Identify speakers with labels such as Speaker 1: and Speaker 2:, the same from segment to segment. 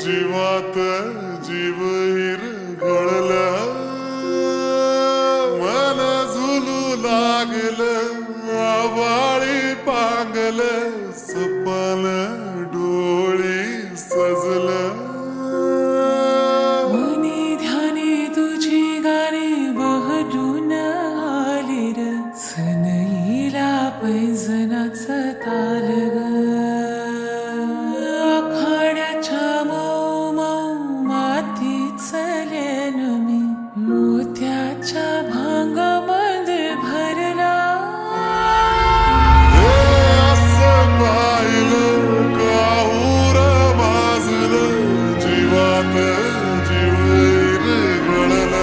Speaker 1: जीवात जीव हिरगळला, मन झुलू लागलं, आवाळी पांगलं, सपन डोळी सजलं.
Speaker 2: मनी ध्यानी तुझी गाणी बहरून आली र, सनईला पैंजनाचं ताल ग. आखाड्याच्या मऊ मऊ मातीच लेन मी, मोत्याच्या भांगामध्ये भरला.
Speaker 1: असं पाहिलं काहूर माजलं, जीवात जीव हिरगळला.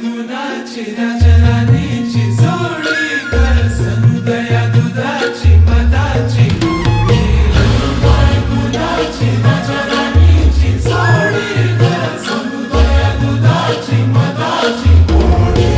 Speaker 2: कुणाची राजराणीची जोडी ग, समुदया दुधाची मधाची गोडी. कुणाची राजराणीची जोडी ग, समुदया दुधाची मधाची गोडी.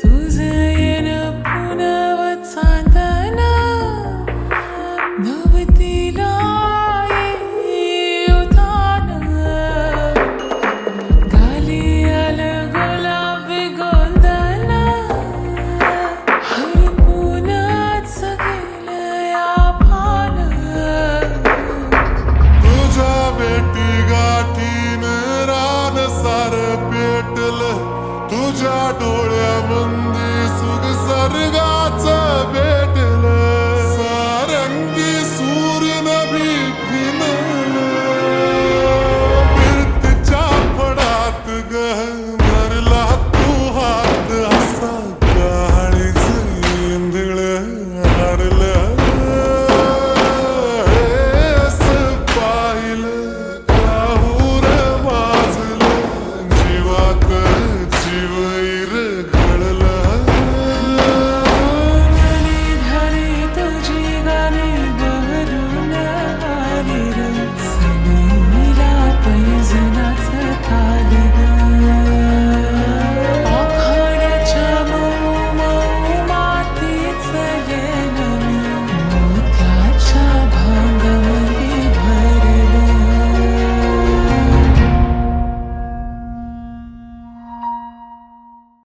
Speaker 2: तुझं येणं पुनव चांदणा, नवतीला येऊतान. गाली आलं गुलाबी गोंधन, हरपूनच गेलं या भान.
Speaker 1: तुझ्या भेटी गाठीन रान सार पेटलं, तुझ्या डोळ्यामंदी सुख सर्गाचं भेटलं. सारंगी सूर्य नभी फिनलं, फिरतीच्या फडात गहरला तू हात, असा काळीच इंधळ हाडलं. असं पाहिलं काहूर माजलं, जीवात जीव हिरगळला.